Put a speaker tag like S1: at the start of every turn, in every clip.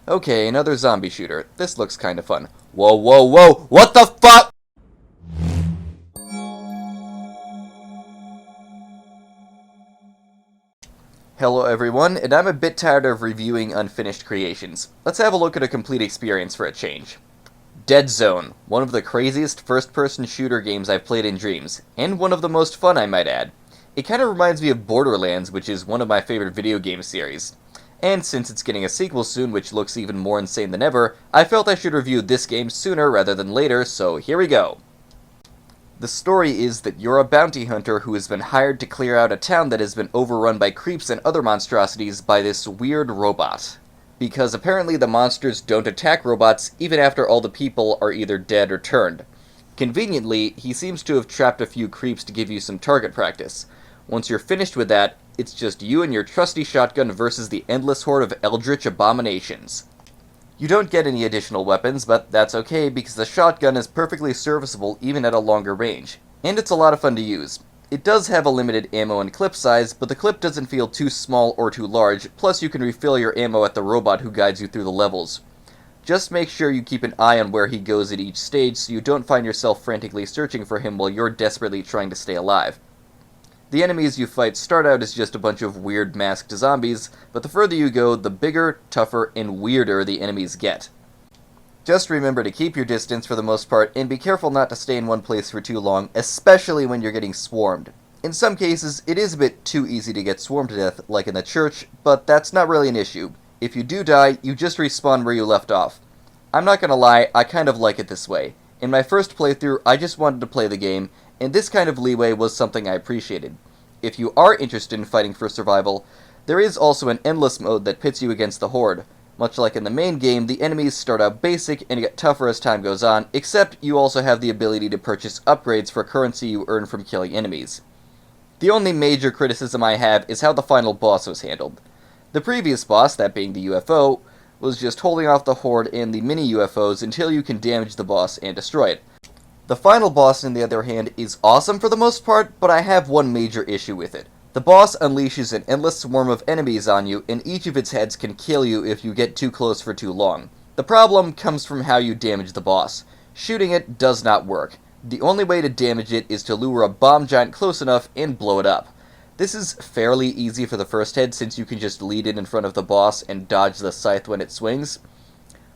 S1: Okay, another zombie shooter. This looks kinda fun. Whoa, whoa, whoa! What the fuck?! Hello everyone, and I'm a bit tired of reviewing unfinished creations. Let's have a look at a complete experience for a change. Deadzone, one of the craziest first-person shooter games I've played in dreams, and one of the most fun, I might add. It kinda reminds me of Borderlands, which is one of my favorite video game series. And since it's getting a sequel soon, which looks even more insane than ever, I felt I should review this game sooner rather than later, so here we go. The story is that you're a bounty hunter who has been hired to clear out a town that has been overrun by creeps and other monstrosities by this weird robot. Because apparently the monsters don't attack robots even after all the people are either dead or turned. Conveniently, he seems to have trapped a few creeps to give you some target practice. Once you're finished with that, it's just you and your trusty shotgun versus the endless horde of eldritch abominations. You don't get any additional weapons, but that's okay because the shotgun is perfectly serviceable even at a longer range, and it's a lot of fun to use. It does have a limited ammo and clip size, but the clip doesn't feel too small or too large, plus you can refill your ammo at the robot who guides you through the levels. Just make sure you keep an eye on where he goes at each stage so you don't find yourself frantically searching for him while you're desperately trying to stay alive. The enemies you fight start out as just a bunch of weird masked zombies, but the further you go, the bigger, tougher, and weirder the enemies get. Just remember to keep your distance for the most part, and be careful not to stay in one place for too long, especially when you're getting swarmed. In some cases, it is a bit too easy to get swarmed to death, like in the church, but that's not really an issue. If you do die, you just respawn where you left off. I'm not gonna lie, I kind of like it this way. In my first playthrough, I just wanted to play the game, and this kind of leeway was something I appreciated. If you are interested in fighting for survival, there is also an endless mode that pits you against the horde. Much like in the main game, the enemies start out basic and get tougher as time goes on, except you also have the ability to purchase upgrades for currency you earn from killing enemies. The only major criticism I have is how the final boss was handled. The previous boss, that being the UFO, was just holding off the horde and the mini UFOs until you can damage the boss and destroy it. The final boss, on the other hand, is awesome for the most part, but I have one major issue with it. The boss unleashes an endless swarm of enemies on you, and each of its heads can kill you if you get too close for too long. The problem comes from how you damage the boss. Shooting it does not work. The only way to damage it is to lure a bomb giant close enough and blow it up. This is fairly easy for the first head since you can just lead it in front of the boss and dodge the scythe when it swings.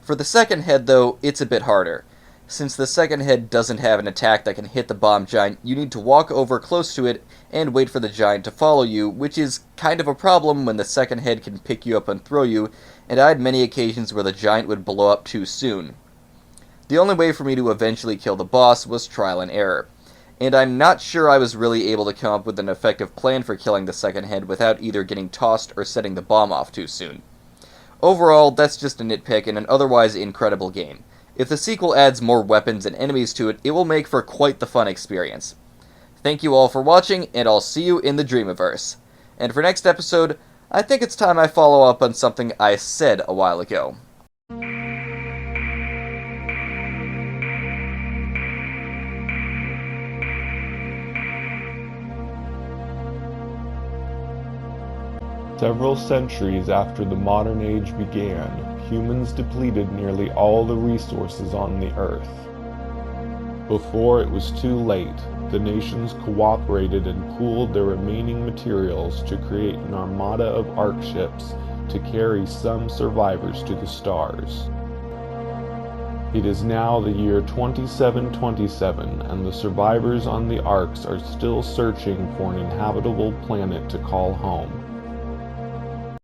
S1: For the second head though, it's a bit harder. Since the second head doesn't have an attack that can hit the bomb giant, you need to walk over close to it and wait for the giant to follow you, which is kind of a problem when the second head can pick you up and throw you, and I had many occasions where the giant would blow up too soon. The only way for me to eventually kill the boss was trial and error, and I'm not sure I was really able to come up with an effective plan for killing the second head without either getting tossed or setting the bomb off too soon. Overall, that's just a nitpick in an otherwise incredible game. If the sequel adds more weapons and enemies to it, it will make for quite the fun experience. Thank you all for watching, and I'll see you in the Dreamiverse. And for next episode, I think it's time I follow up on something I said a while ago.
S2: Several centuries after the modern age began, humans depleted nearly all the resources on the Earth. Before it was too late, the nations cooperated and pooled their remaining materials to create an armada of ark ships to carry some survivors to the stars. It is now the year 2727, and the survivors on the arks are still searching for an inhabitable planet to call home.